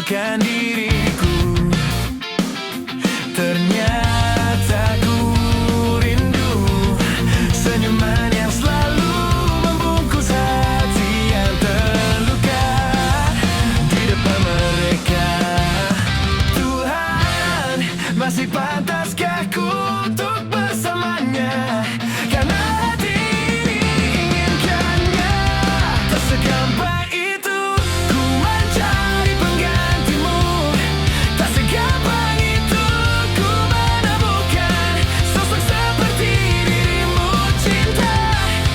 meninggalkan diriku. Ternyata ku rindu senyuman yang selalu membungkus hati yang terluka di depan mereka. Tuhan, masih pantaskah ku untuk bersamanya? Karena hati ini inginkannya. Tak segampang itu ku mencari penggantimu. Tak segampang itu ku menemukan sosok seperti dirimu. Cinta,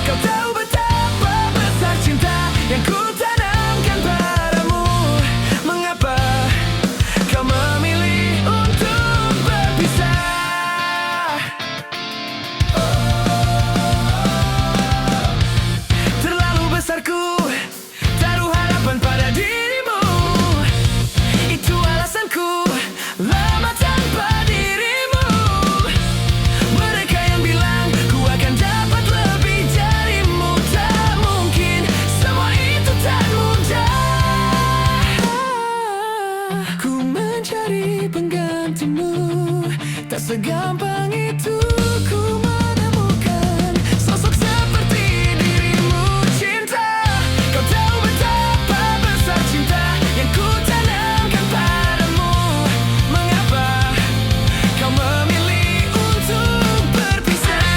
kau tahu betapa besar cinta yang ku tanamkan padamu. Mengapa kau memilih untuk berpisah? Terlalu besar ku taruh harapan pada dirimu. Itu alasanku lama tanpa dirimu. Mereka yang bilang ku akan dapat lebih darimu, tak mungkin, semua itu tak mudah. Ku mencari penggantimu. Tak segampang itu ku menemukan sosok seperti dirimu. Cinta, kau tahu betapa besar cinta yang ku tanamkan padamu. Mengapa kau memilih untuk berpisah?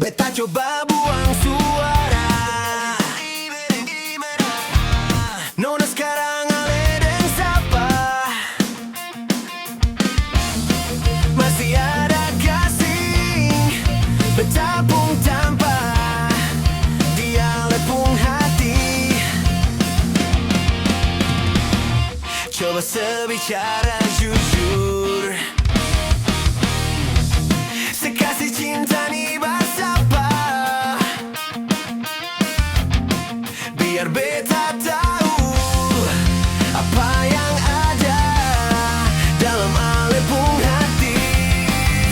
Beta coba buang suara. Nona sekarang ale dan sapa. Masih ada kasih bertabung tanpa dia lepung hati. Coba sebicara jujur. Sekasih cinta nih bersapa. Biar beta tahu apa yang ada dalam alepung hati.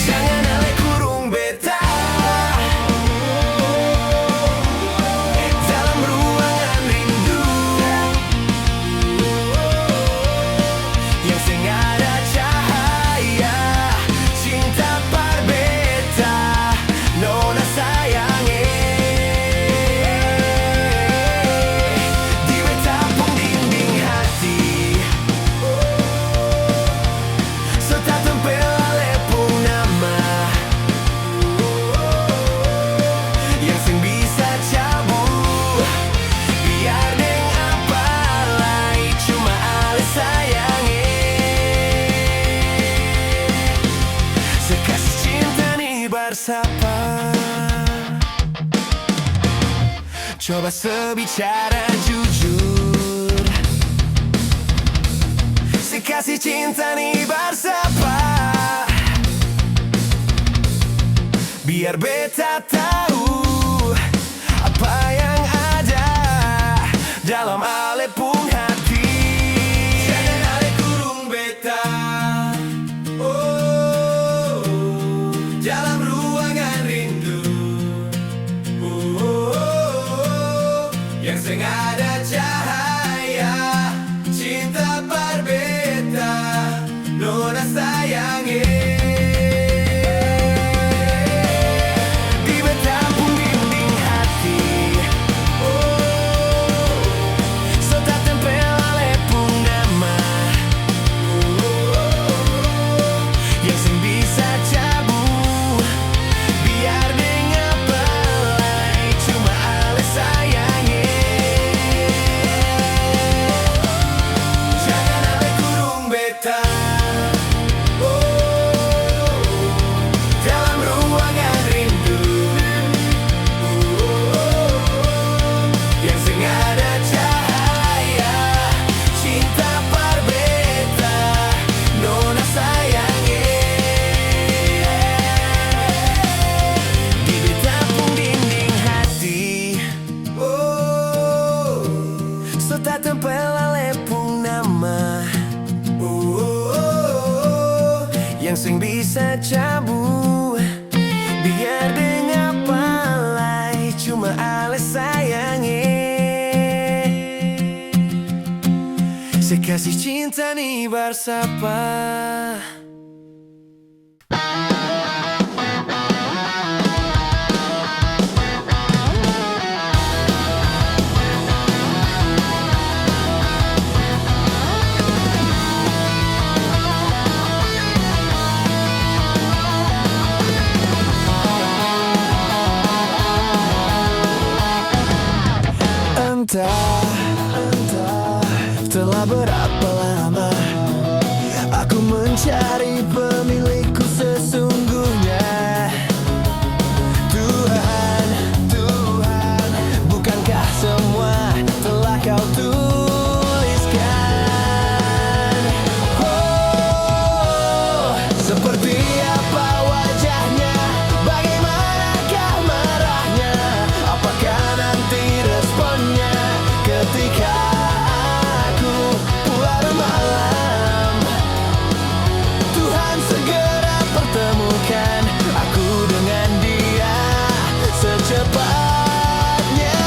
Jangan ale kurung beta dalam ruangan rindu yang sing ada cahaya cinta par beta. Nona sayange di beta pun dinding hati. Serta tempel alepung nama yang sing bisa cabut. Biar deng apa lai cuma ale sayange. Sekasih cinta nih bersapa. Coba sebicara jujur. Sekasih cinta nih bersapa. Biar beta tahu apa yang ada dalam alepung hati. Jangan ale kurung beta dalam ruangan rindu yang sing ada cahaya cinta par beta. Nona sayange di beta pun dinding hati. sajamu, biar dengar palai cuma alas sayangi. Sekasih cinta ni bersapa. Entah telah berapa lama aku mencari pemilikku sesungguhnya. Tuhan, bukankah semua telah kau tuliskan? Oh, seperti apa wajahnya, bagaimanakah marahnya, apakah nanti responnya ketika aku pulang malam. Tuhan segera pertemukan aku dengan dia secepatnya,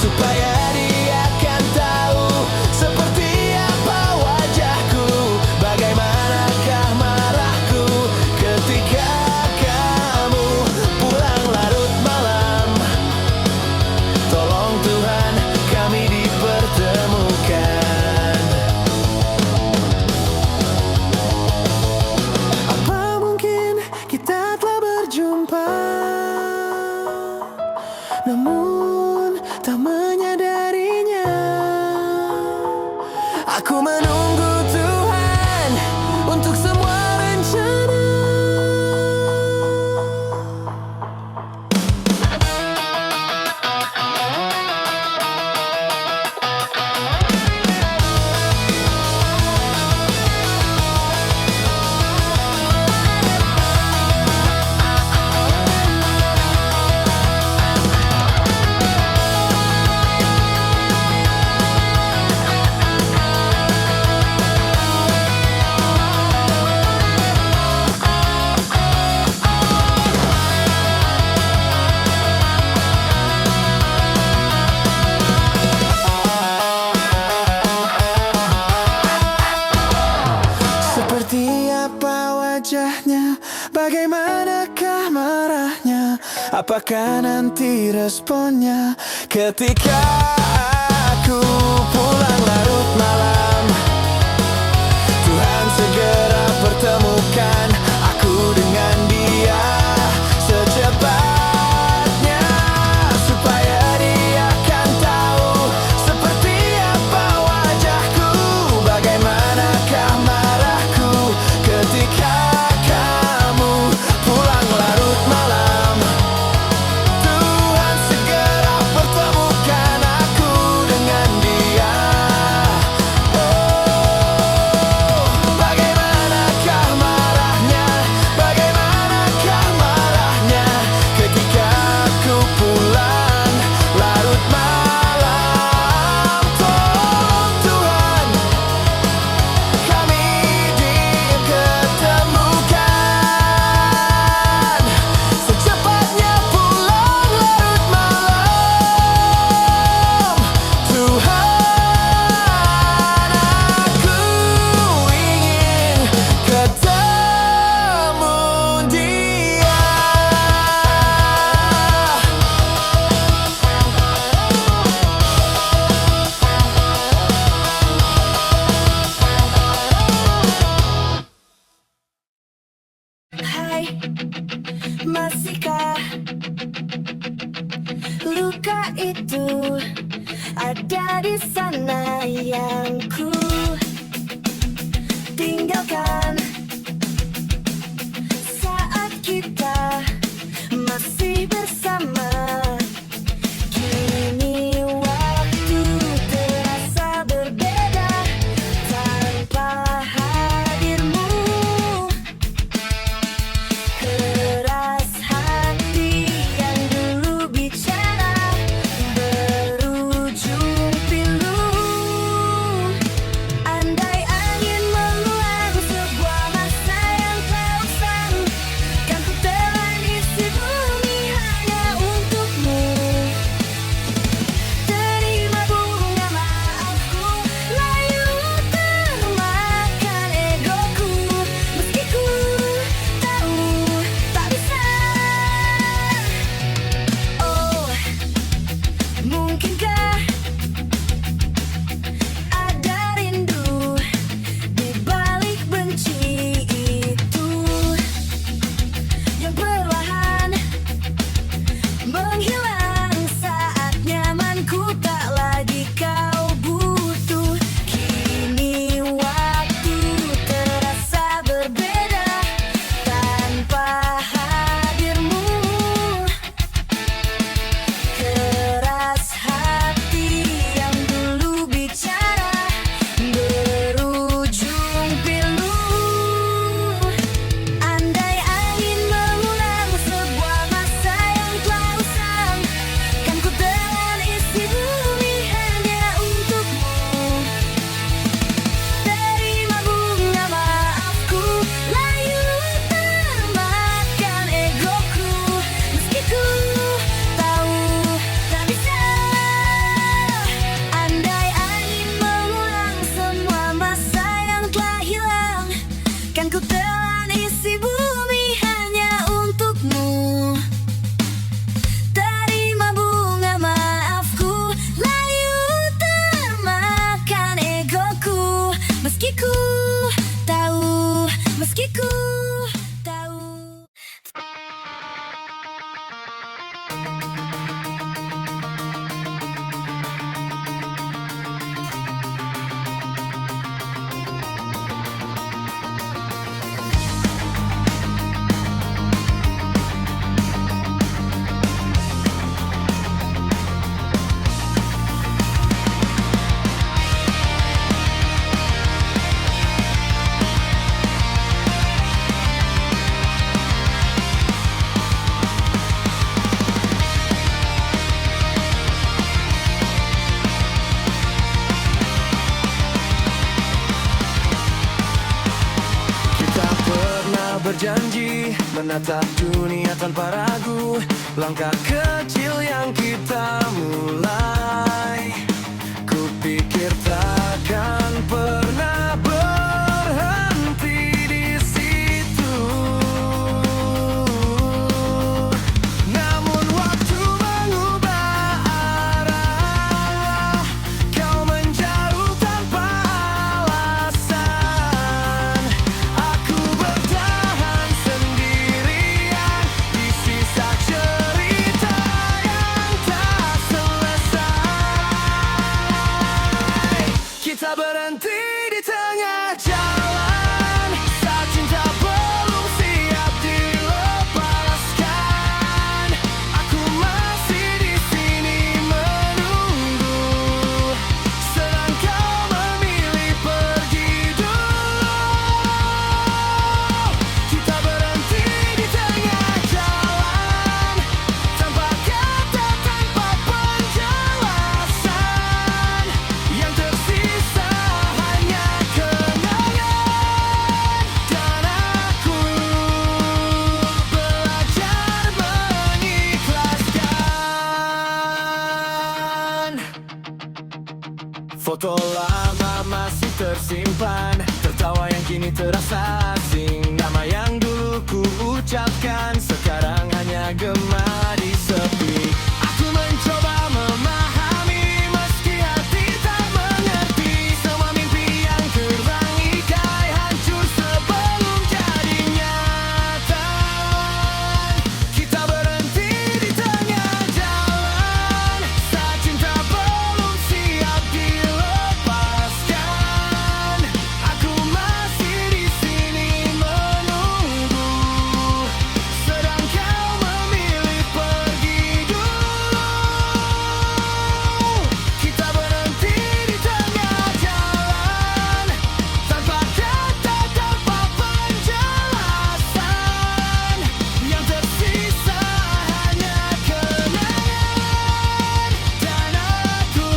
supaya dia akan tahu seperti apa wajahku, bagaimanakah marahku ketika kamu pulang larut malam. Tolong Tuhan, kami dipertemukan. Apa mungkin kita telah berjumpa, namun tak menyadarinya. Aku menunggu Tuhan untuk semua rencana. Seperti apa wajahnya, bagaimanakah marahnya, apakah nanti responnya ketika aku pulang larut malam. Tuhan segera pertemukan aku dengan dia secepatnya, supaya dia akan tahu seperti apa wajahku, bagaimanakah marahku ketika kamu pulang larut malam. Tuhan segera pertemukan aku dengan dia. Oh, bagaimanakah marahnya, bagaimanakah marahnya ketika aku pulang larut malam. Tolong Tuhan, kami diketemukan. Secepatnya pulang larut malam. Tuhan, aku ingin ketemu dia. Hai, masihkah luka itu ada di sana yang ku tinggalkan saat kita masih bersama? Kini waktu terasa berbeda tanpa hadirmu. Keras hati yang dulu bicara berujung pilu. Andai angin meluang sebuah masa yang tak usah berjanji menatap dunia tanpa ragu. Langkah kecil yang kita mulai, kupikir takkan pernah berhenti di situ. Namun waktu mengubah arah, kau menjauh tanpa alasan. Aku bertahan sendirian di sisa cerita yang tak selesai. Kita berhenti di tengah jalan saat cinta belum siap dilepaskan. Aku masih di sini menunggu, sedang kau memilih pergi dulu. Kita berhenti di tengah jalan, tanpa kata, tanpa penjelasan. Yang tersisa hanya kenangan, dan aku belajar mengikhlaskan. Foto lama masih tersimpan, tertawa yang kini terasa asing. Nama yang dulu ku ucapkan sekarang hanya gema di sepi. Aku mencoba memahami meski hati tak mengerti. Semua mimpi yang terbangkai hancur sebelum jadi nyata. Kita berhenti di tengah jalan saat cinta belum siap dilepaskan. Aku masih di sini menunggu, sedang kau memilih pergi dulu. Kita berhenti di tengah jalan, tanpa kata, tanpa penjelasan. Yang tersisa hanya kenangan, dan aku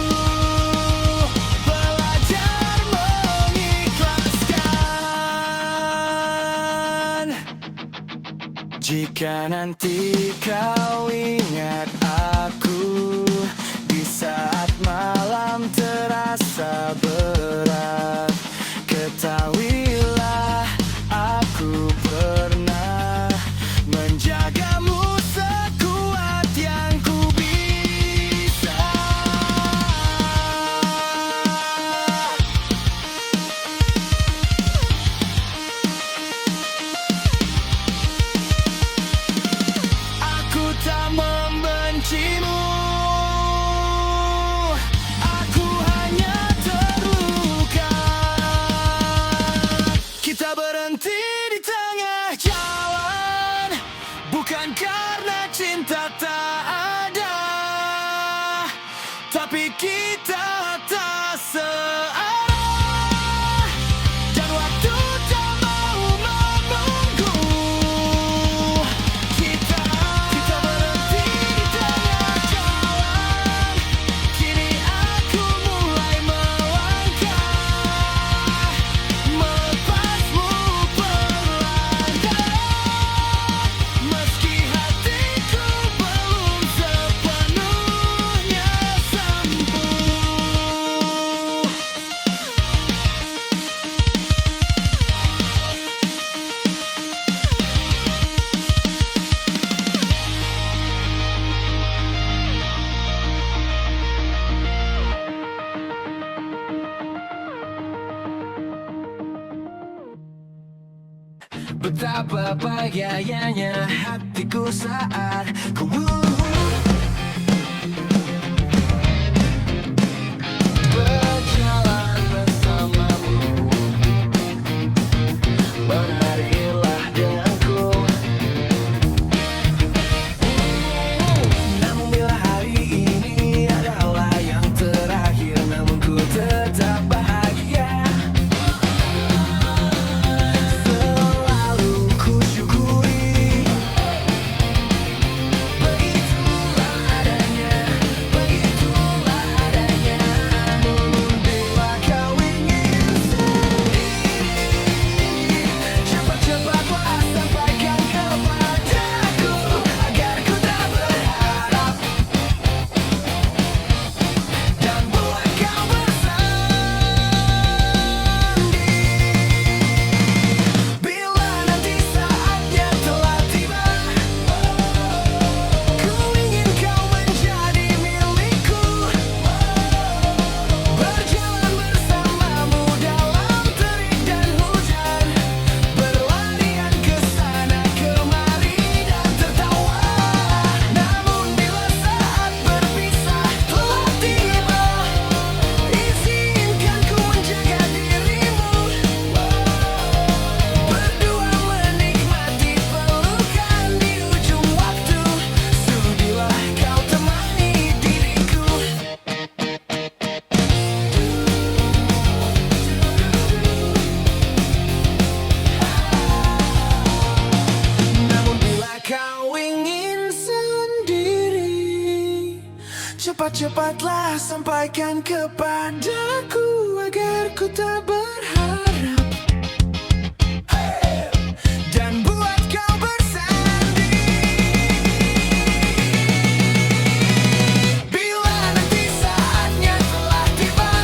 belajar mengikhlaskan. Jika nanti kau ingat aku di saat malam terasa berat, ketahuilah aku pernah menjagamu sekuat yang ku bisa. Aku tak membencimu, aku hanya terluka. Kita berhenti di tengah jalan, bukan karena cinta tak ada, tapi kita tak searah, dan waktu tak mau menunggu. Kita berhenti di tengah jalan, kini aku mulai melangkah, melepasmu perlahan, meski hatiku belum sepenuhnya sembuh. Betapa bahagianya hatiku saat ku berjalan bersamamu. Menarilah denganku. Namun bila hari ini adalah yang terakhir, namun ku tetap bahagia. Selalu ku syukuri cepatlah sampaikan kepadaku agar ku tak berharap. Dan buat kau bersanding. Bila nanti saatnya telah tiba,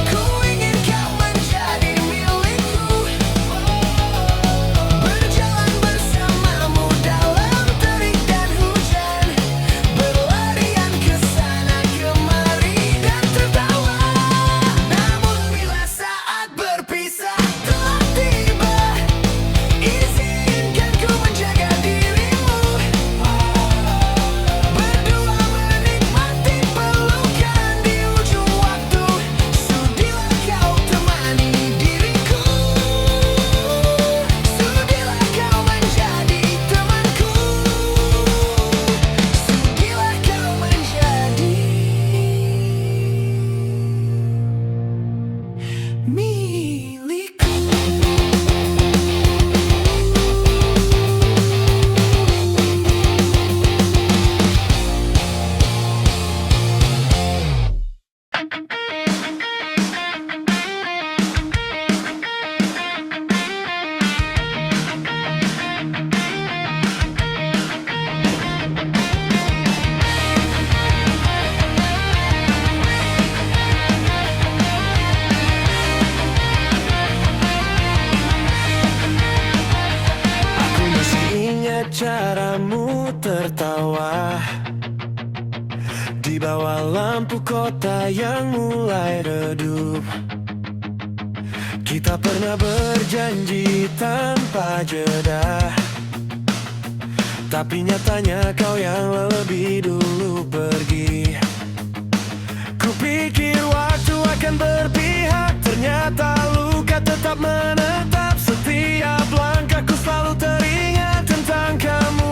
ku ingin kau menjadi milikku. Berjalan bersamamu dalam terik dan hujan, berlarian ke sana kemari dan tertawa. Namun bila saat berpisah telah tiba, izinkan ku menjaga dirimu. Berdua menikmati pelukan di ujung waktu. Sudilah kau temani diriku. Sudilah kau menjadi temanku. Sudilah kau menjadi milikku. Aku masih ingat caramu tertawa di bawah lampu kota yang mulai redup. Kita pernah berjanji tanpa jeda, tapi nyatanya kau yang lebih dulu pergi. Kupikir waktu akan berpihak, ternyata luka tetap menetap. Setiap langkahku selalu teringat tentang kamu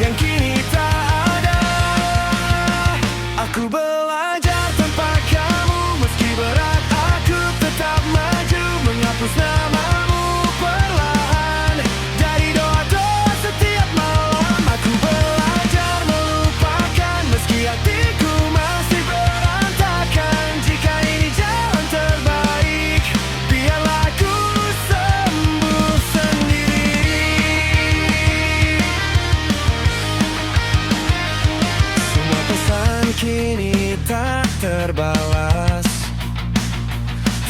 yang kini tak ada. Aku belajar tanpa kamu, meski berat aku tetap maju, menghapus namamu perlahan dari doa-doa setiap malam. Aku belajar melupakan, meski hatiku masih berantakan. Jika ini jalan terbaik, biarlah aku sembuh sendiri. Semua pesan kini tak terbalas,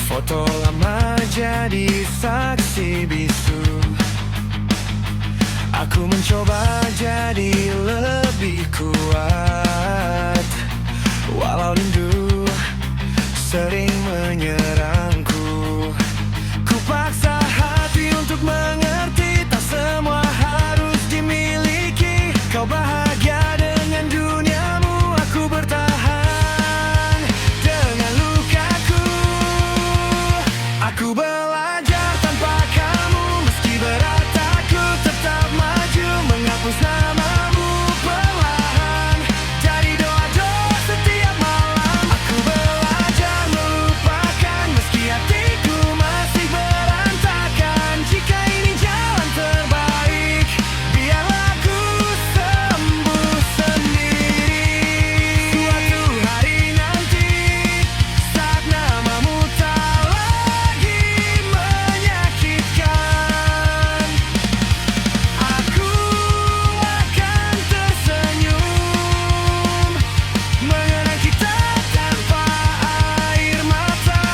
foto lama jadi saksi bisu. Aku mencoba jadi lebih kuat, walau rindu sering menyerangku. Ku paksa hati untuk mengerti, tak semua harus dimiliki. Kau bahagia dengan duniamu, aku bertahan dengan lukaku. Aku belajar tanpa kamu, meski berat aku tetap maju, menghapus namamu perlahan dari doa-doa setiap malam. Aku belajar melupakan, meski hatiku masih berantakan. Jika ini jalan terbaik, biarlah aku sembuh sendiri. Suatu hari nanti, saat namamu tak lagi menyakitkan, aku akan tersenyum mengenang kita tanpa air mata.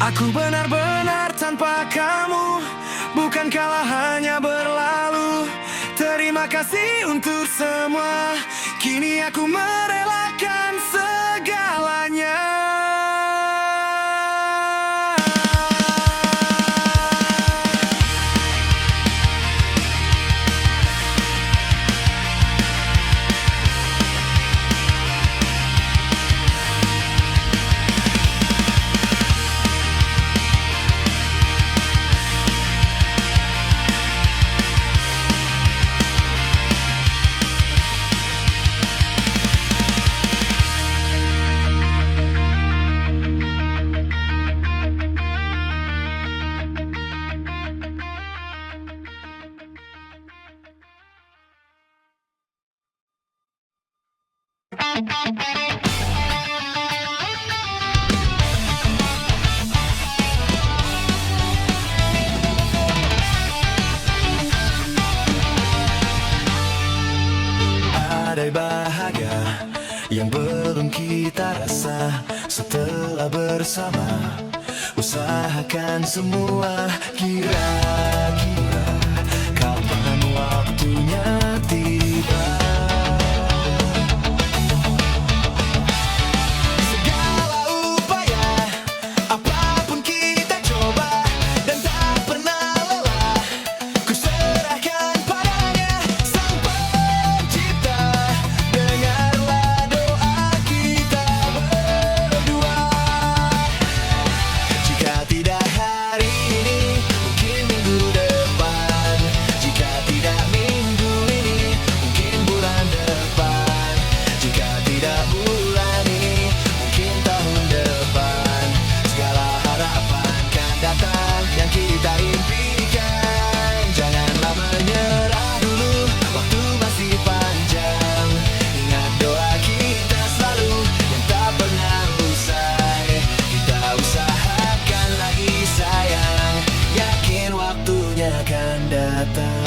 Aku benar-benar tanpa kamu, bukankah hanya berlalu. Terima kasih untuk semua, kini aku merelakan segalanya. Ada bahagia yang belum kita rasa setelah bersama. Usahakan semua, kira-kira kapan waktunya tiba. Segala upaya, apapun kita coba dan tak pernah lelah. Ku serahkan padanya Sang Pencipta. Dengarlah doa kita berdua. Jika tidak hari ini, mungkin minggu depan. Jika tidak minggu ini, mungkin bulan depan. Jika tidak bulan ini, mungkin tahun depan. Segala harapan kan datang yang kita impikan. Janganlah menyerah dulu, waktu masih panjang. Ingat doa kita selalu yang tak pernah usai. Kita usahakan lagi sayang, yakin waktunya akan datang.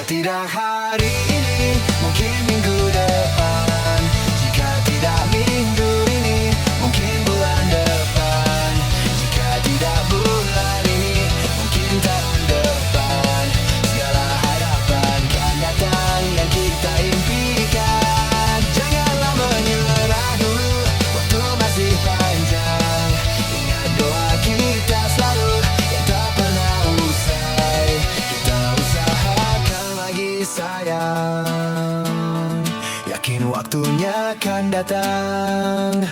Tidak hari ini, mungkin minggu depan. Jika tidak minggu ini, mungkin bulan depan. Jika tidak bulan ini, mungkin tahun depan. Segala harapan kan datang yang kita impikan. Janganlah menyerah dulu, waktu masih panjang. Ingat doa kita selalu yang tak pernah usai. Kita usahakan lagi sayang, yakin waktunya akan datang.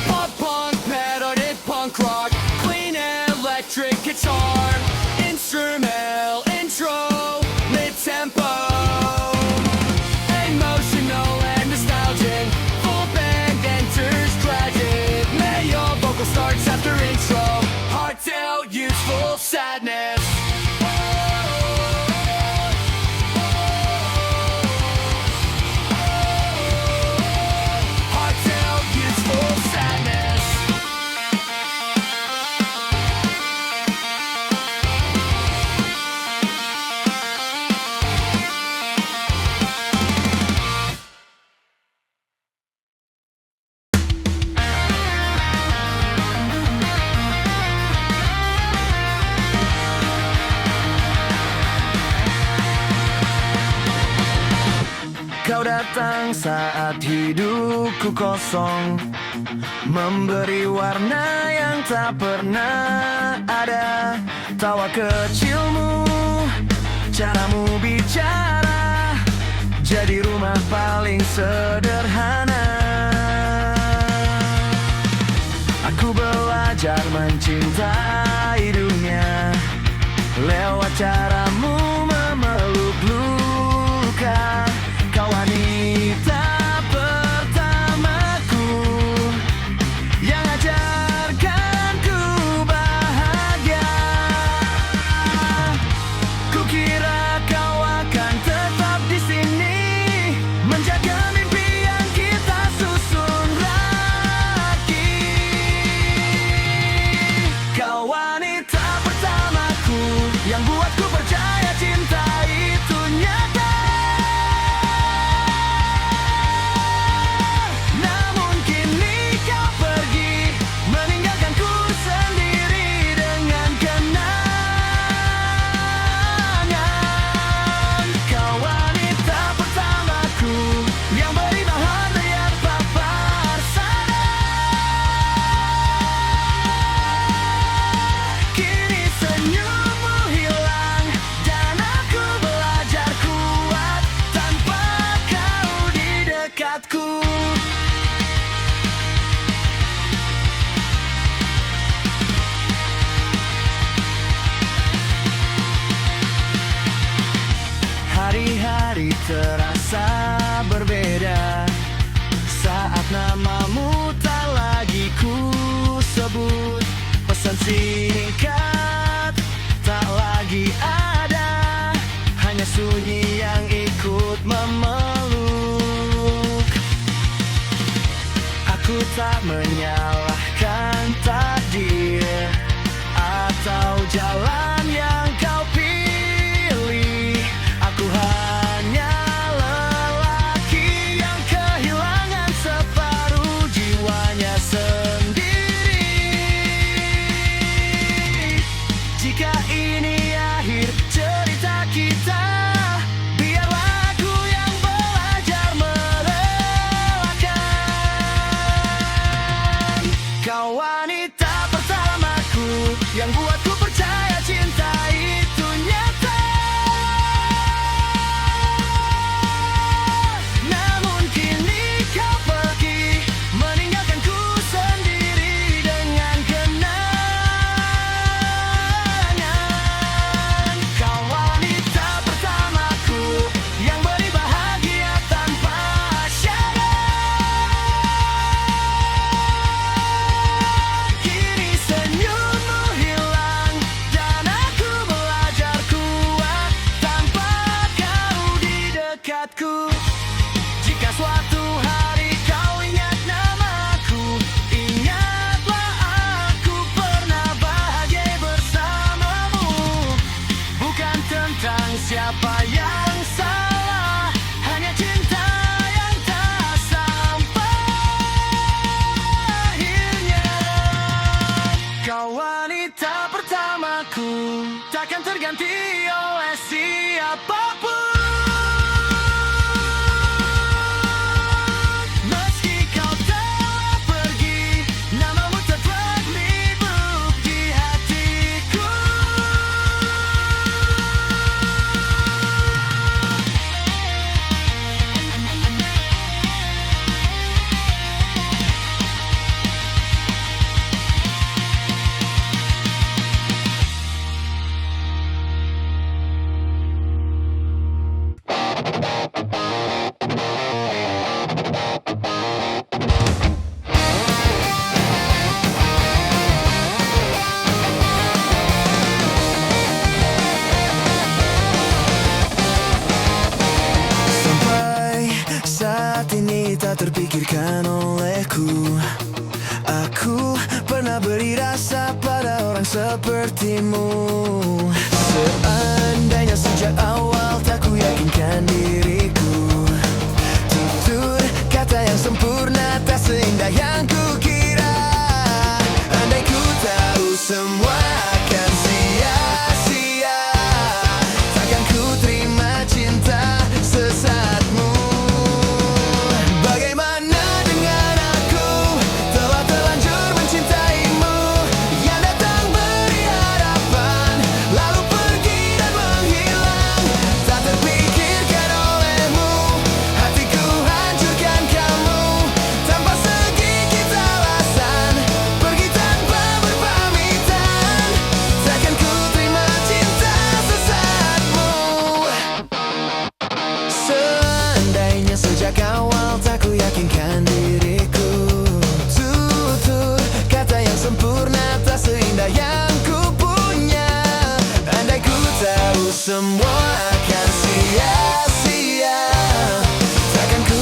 Pop punk, melodic punk rock, clean electric guitar, instrumental intro, mid-tempo, emotional and nostalgic, full band enters tragic, male vocal starts after intro, heartfelt, youthful sadness. Heartfelt, youthful sadness. Kau datang saat hidupku kosong, memberi warna yang tak pernah ada. Tawa kecilmu, caramu bicara, jadi rumah paling sederhana. Aku belajar mencintai dunia lewat caramu memeluk luka. Kau wanita menjaga mimpi yang kita susun lagi. Kau wanita pertamaku yang buatku percaya cinta itu nyata. Namun kini kau pergi meninggalkanku sendiri dengan kenangan. Kau wanita pertamaku yang beri bahan layar papar sana. Kini senyummu hilang dan aku belajar kuat tanpa kau di dekatku. Hari-hari terasa berbeda saat namamu tak lagi ku sebut. Pesan singkat tak lagi ada, hanya sunyi yang ikut memeluk. Aku tak menyalahkan takdir atau jalan yang kau pilih. Aku hanya lelaki yang kehilangan separuh jiwanya sendiri. Jika ini akhir cerita kita, biarlah aku yang belajar merelakan. Kau wanita pertamaku yang buatku percaya cinta itu nyata. Namun kini kau pergi meninggalkanku sendiri dengan kenangan. Kau wanita pertamaku yang beri bahagia tanpa syarat. Kini senyummu hilang dan aku belajar kuat tanpa kau di dekatku. Jika suatu hari kau ingat namaku, ingatlah aku pernah bahagia bersamamu. Bukan tentang siapa yang salah, hanya cinta yang tak sampai akhirnya. Kau wanita pertamaku, takkan terganti oleh siapapun. Meski kau telah pergi, namamu tetap hidup di hatiku. Sampai saat ini tak terpikirkan olehku. Aku pernah beri rasa pada orang sepertimu. Seandainya sejak awal tak ku yakinkan diriku, tutur kata yang sempurna tak seindah yang ku kira. Andai ku tahu semua akan sia-sia, takkan ku terima cinta sesaatmu. Bagaimana dengan aku, telah terlanjur mencintaimu, yang datang beri harapan, lalu pergi dan menghilang. Tak terpikirkan olehmu, hatiku hancurkan kamu, tanpa sedikit alasan, pergi tanpa berpamitan. Takkan ku terima cinta sesaatmu. Seandainya sejak awal tak ku yakinkan diriku, tutur kata yang sempurna tak seindah yang ku punya. Andai ku tahu semua akan sia-sia, takkan ku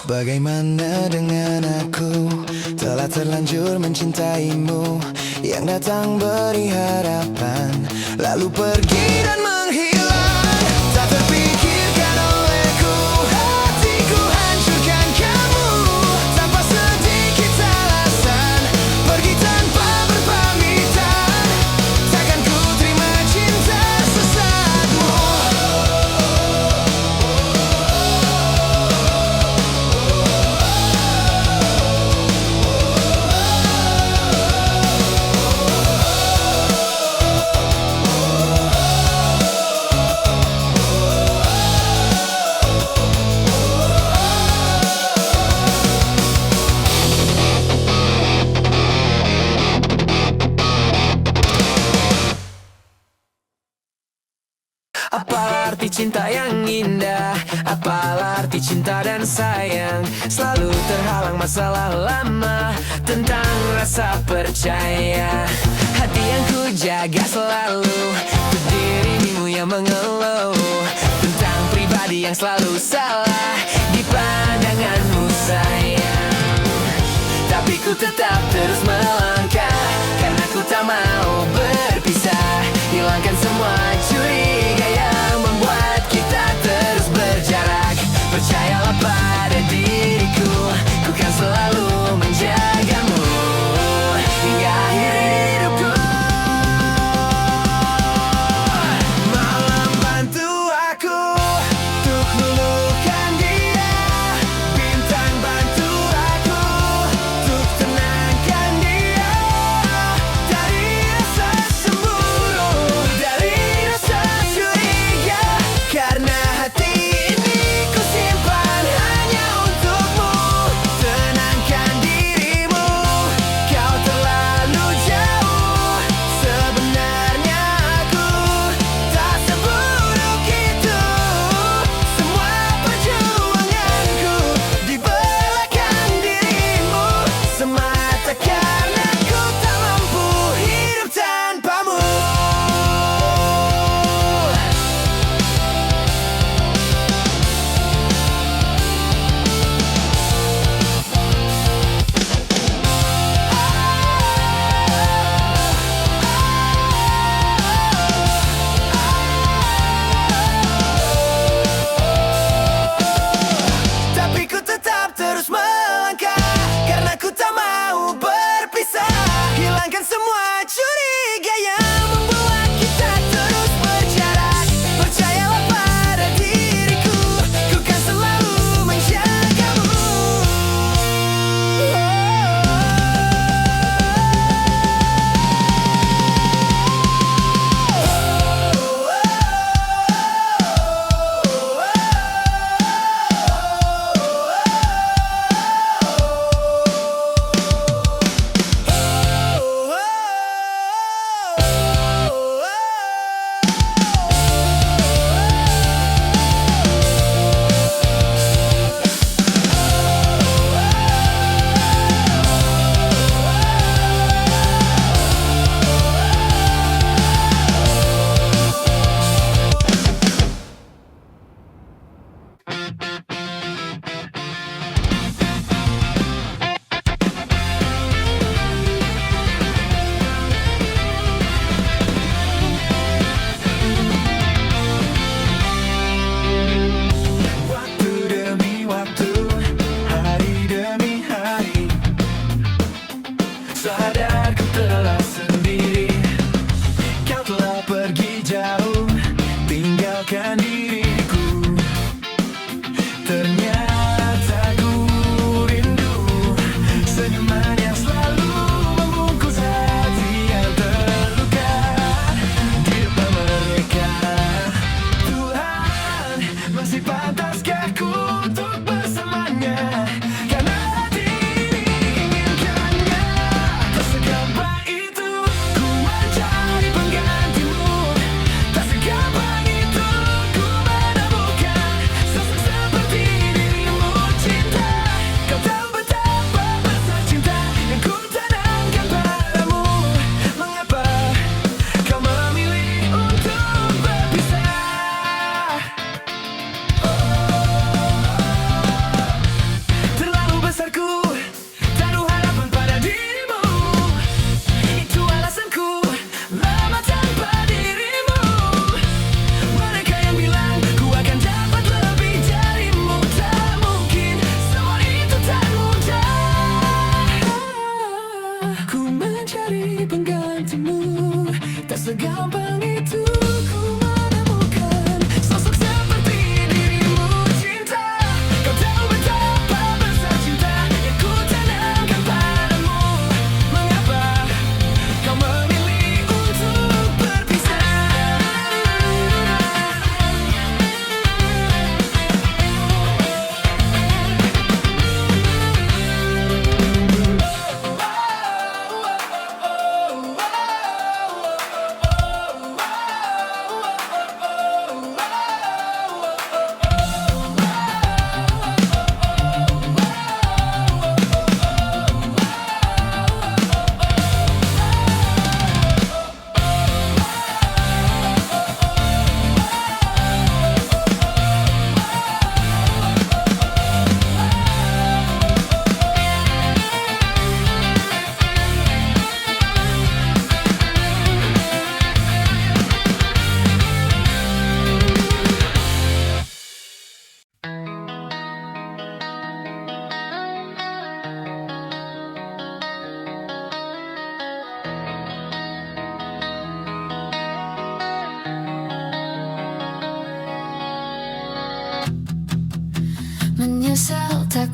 Bagaimana dengan aku? Telah terlanjur mencintaimu, yang datang beri harapan, lalu pergi dan menghilang. Tak terpikirkan olehku, hatiku hancurkan kamu tanpa sedikit alasan. Pergi tanpa berpamitan, takkan ku terima cinta sesatmu. Apa arti cinta yang indah? Apa arti cinta dan sayang? Selalu terhalang masalah lama tentang rasa percaya. Hati yang ku jaga selalu, untuk dirimu yang mengeluh tentang pribadi yang selalu salah di pandanganmu sayang. Tapi ku tetap terus melangkah, karena ku tak mau berpisah. Hilangkan semua curiga yang membuat kita terus berjarak. Percayalah pada diriku, ku kan selalu menjagamu hingga akhir hidupku. Malam bantu aku untuk luluhkan dia, bintang bantu aku untuk tenangkan dia.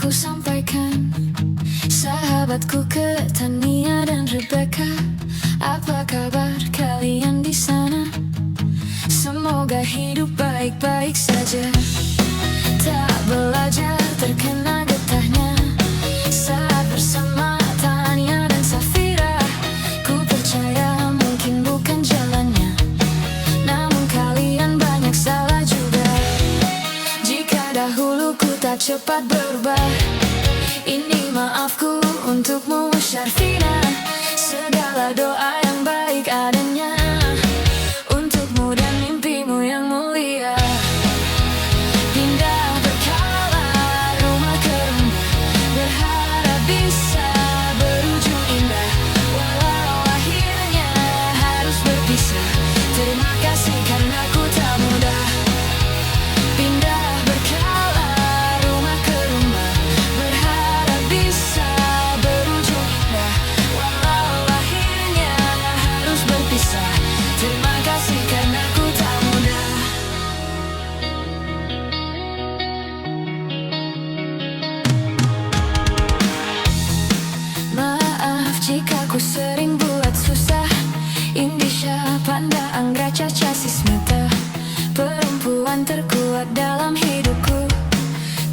ku sampaikan. Sahabatku Tania dan Rebecca, apa kabar kalian di sana? Semoga hidup baik-baik saja. Tak belajar terkena getahnya saat bersama Tania dan Safira. Ku percaya mungkin bukan jalannya, namun kalian banyak salah juga. Jika dahulu ku tak cepat berubah, ini maafku untukmu Syarfina. Segala doa yang baik adanya untukmu dan mimpimu yang mulia. Pindah berkala rumah ke rumah, berharap bisa berujung indah. Walau akhirnya harus berpisah, terima kasih karena ku tak mudah. Pindah berkala rumah ke rumah, berharap bisa berujung indah. Walau akhirnya harus berpisah, terima kasih karena ku tak mudah. Maaf jika ku sering buat susah. Indisha, Panda, Anggra, Caca, Sismita, perempuan terkuat dalam hidupku.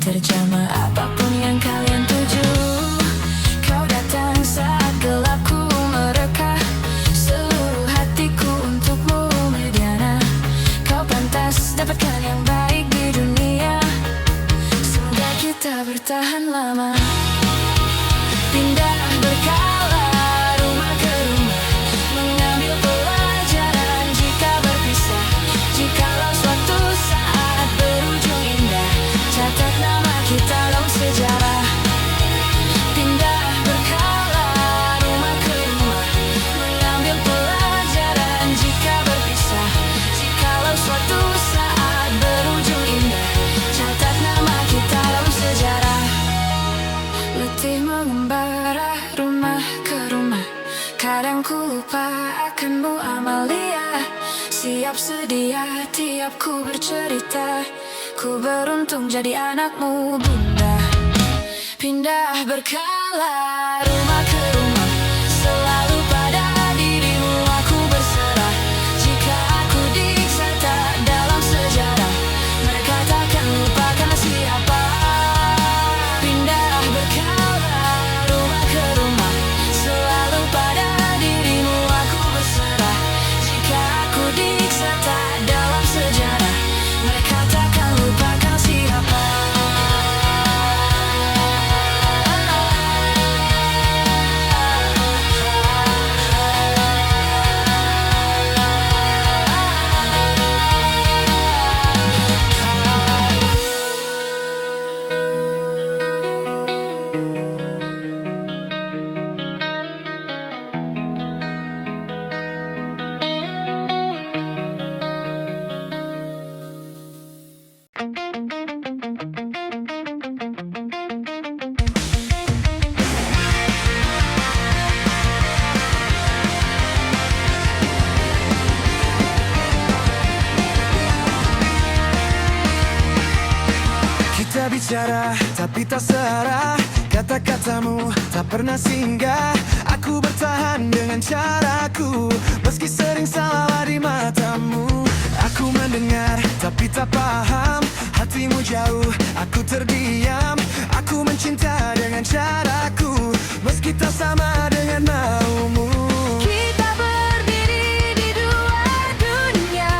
Terjemah apapun yang kalian tuju. Kau datang saat gelapku mereka, seluruh hatiku untukmu Mediana. Kau pantas dapatkan yang baik di dunia, semoga kita bertahan lama. Pindah berkala rumah ke rumah, mengambil pelajaran jika berpisah. Jikalau suatu saat berujung indah, catat nama kita dalam sejarah. Pindah berkala rumah ke rumah, mengambil pelajaran jika berpisah. Jikalau suatu saat berujung indah, catat nama kita dalam sejarah. Letih mengembara rumah ke rumah, kadang ku lupa akanmu Amalia. Siap sedia tiap ku bercerita, ku beruntung jadi anakmu bunda. Pindah berkala rumah ke rumah, selalu pada dirimu aku berserah. Jika aku dicatat dalam sejarah, mereka takkan lupakan siapa. Pindah berkala rumah ke rumah, selalu pada dirimu aku berserah. Jika aku dicatat dalam sejarah, mereka takkan lupakan siapa. Kita bicara tapi tak searah, kata-katamu tak pernah singgah. Aku bertahan dengan caraku, meski sering salah di matamu. Aku mendengar tapi tak paham, hatimu jauh, aku terdiam. Aku mencinta dengan caraku, meski tak sama dengan maumu. Kita berdiri di dua dunia,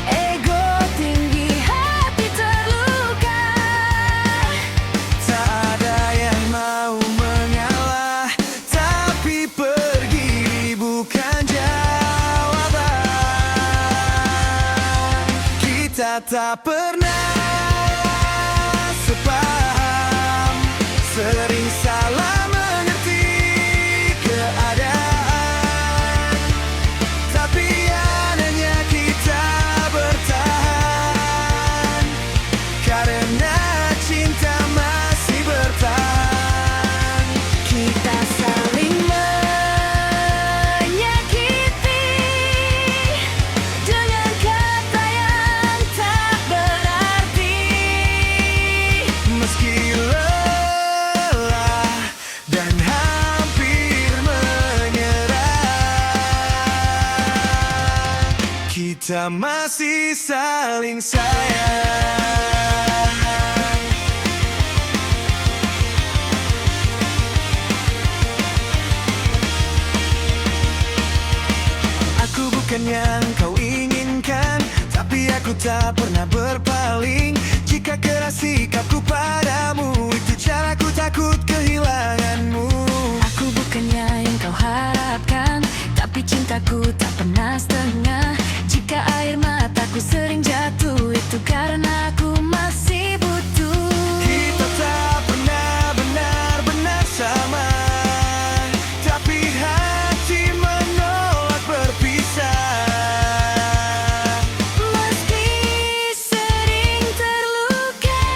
ego tinggi, hati terluka. Tak ada yang mau mengalah, tapi pergi bukan jawaban. Kita tak pernah sepaham, sering salah mengerti keadaan. Tapi anehnya kita bertahan, karena cinta masih bertahan. Kita saling menyakiti dengan kata yang tak berarti. Meski kita masih saling sayang. Aku bukan yang kau inginkan, tapi aku tak pernah berpaling. Jika keras sikapku padamu, itu caraku takut kehilanganmu. Aku bukannya yang kau harapkan, tapi cintaku tak pernah setengah. Jika air mataku sering jatuh, itu karena aku masih butuh. Kita tak pernah benar-benar sama, tapi hati menolak berpisah. Meski sering terluka,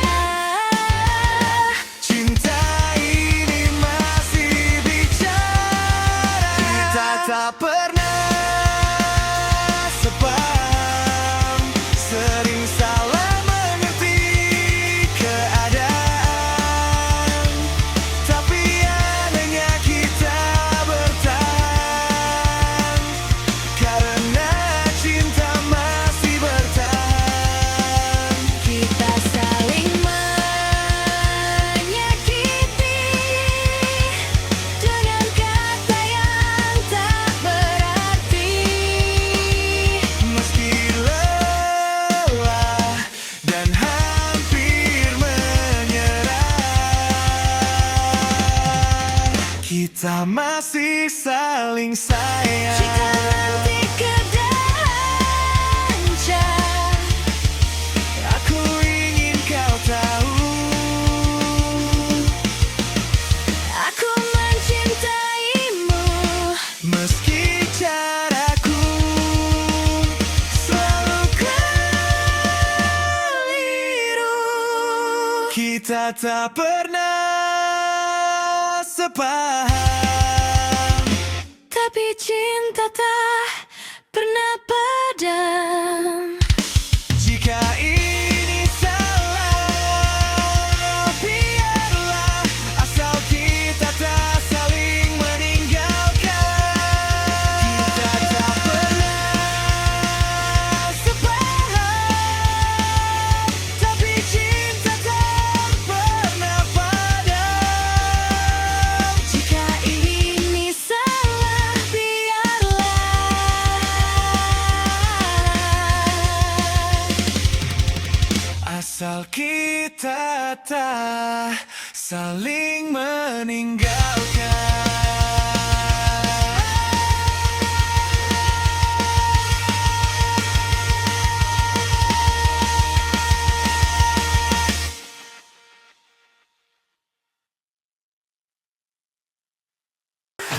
Cinta ini masih bicara. Kita tak pernah sepaham, sering salah mengerti keadaan, tapi anehnya kita bertahan, karena cinta masih bertahan. kita saling menyakiti dengan kata yang tak berarti. Meski lelah dan hampir menyerah, kita masih saling sayang. Jika nanti keadaan hancur, Aku ingin kau tahu, aku mencintaimu. meski caraku selalu keliru, kita tak pernah sepaham, Tapi cinta tak pernah padam. jika ini salah, biarlah, asal kita tak saling meninggalkan. Kita tak pernah sepaham, tapi cinta tak pernah padam. Jika ini salah, biarlah. Asal kita tak saling meninggalkan.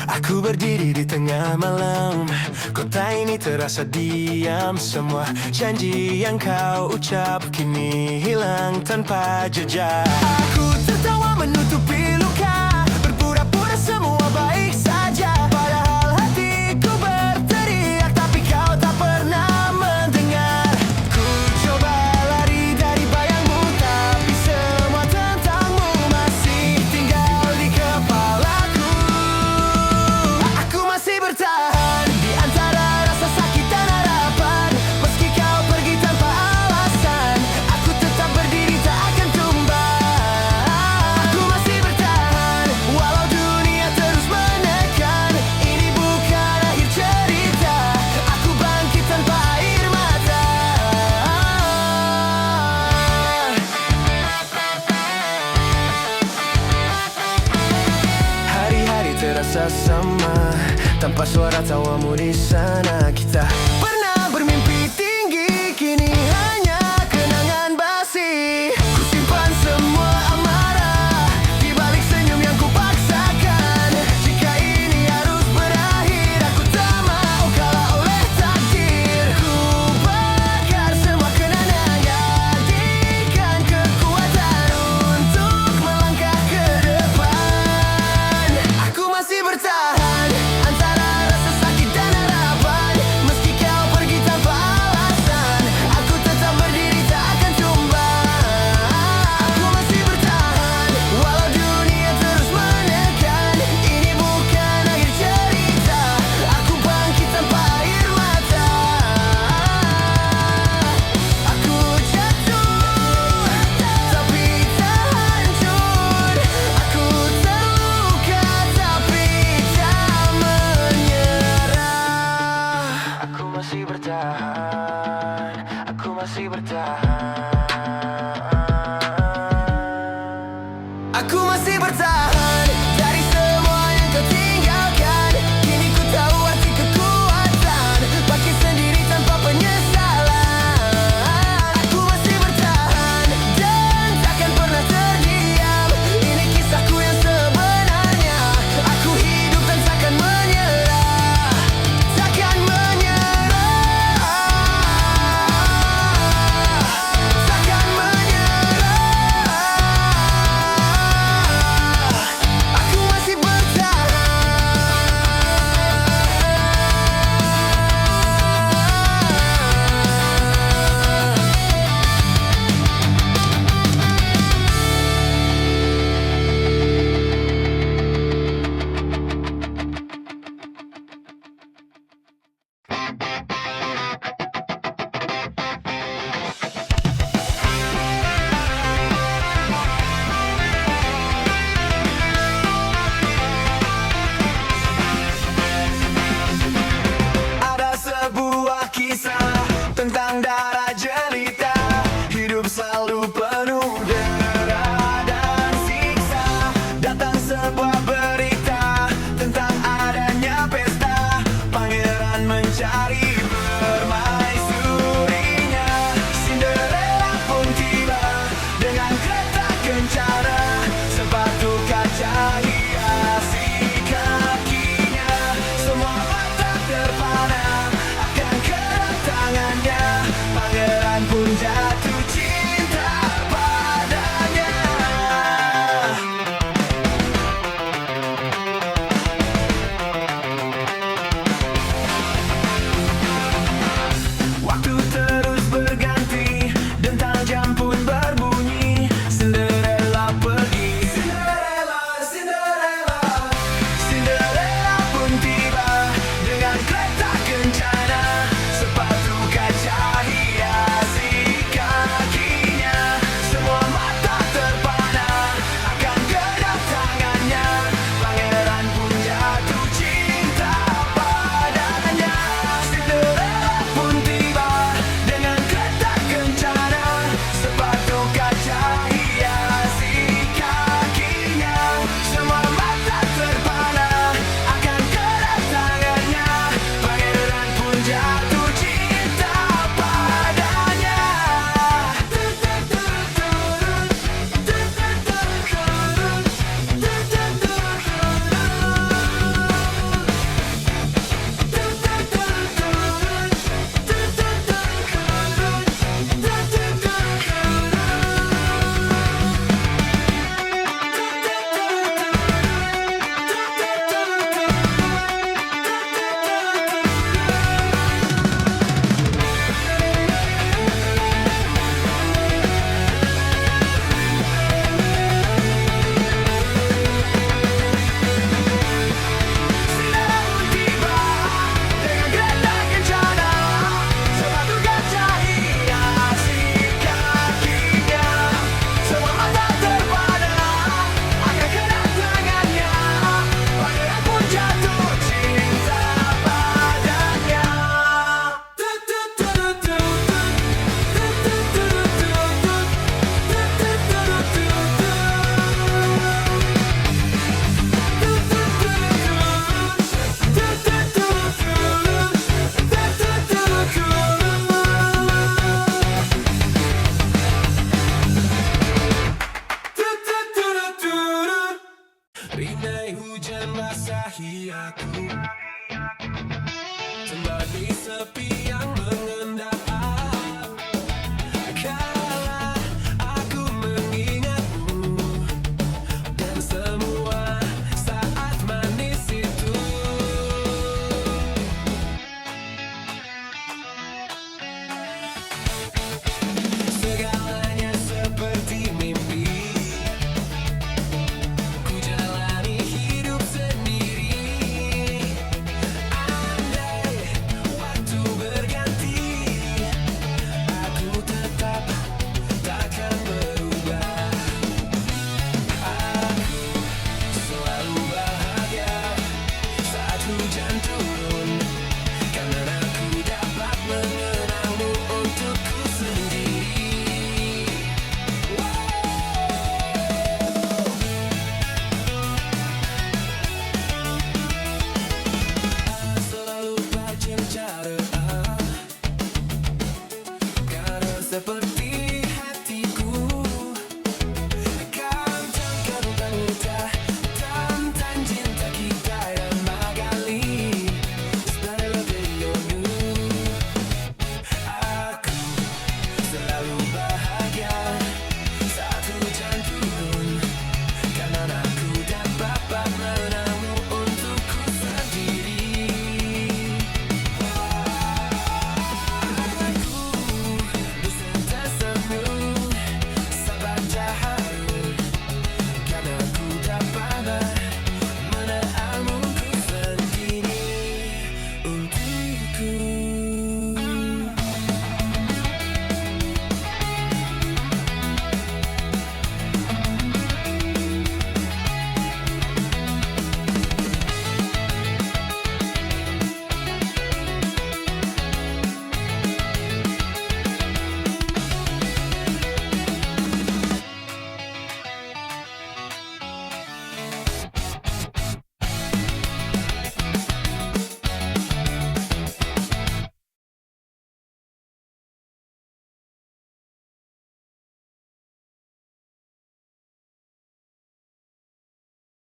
Aku berdiri di tengah malam, kota ini terasa diam. Semua janji yang kau ucap kini hilang tanpa jejak. Aku tertawa menutupi luka, berpura-pura semua baik saja, padahal hatiku berteriak, tapi kau tak pernah mendengar. Ku coba lari dari bayangmu, tapi semua tentangmu masih tinggal di kepalaku. Aku masih bertahan di antara rasa sakit dan harapan. Meski kau pergi tanpa alasan, aku tetap berdiri tak akan tumbang. Aku masih bertahan walau dunia terus menekan. Ini bukan akhir cerita, aku bangkit tanpa air mata. Hari-hari terasa sama, tanpa suara tawamu di sana. Kita pernah bermimpi tinggi, kini hanya kenangan basi. Ku simpan semua amarah di balik senyum yang ku paksakan. Jika ini harus berakhir, aku tak mau kalah oleh takdir. Ku bakar semua kenangan, jadikan kekuatan untuk melangkah ke depan. Aku masih bertahan antara rasa sakit dan harapan. Meski kau Andai hujan basahi aku, kembali sepi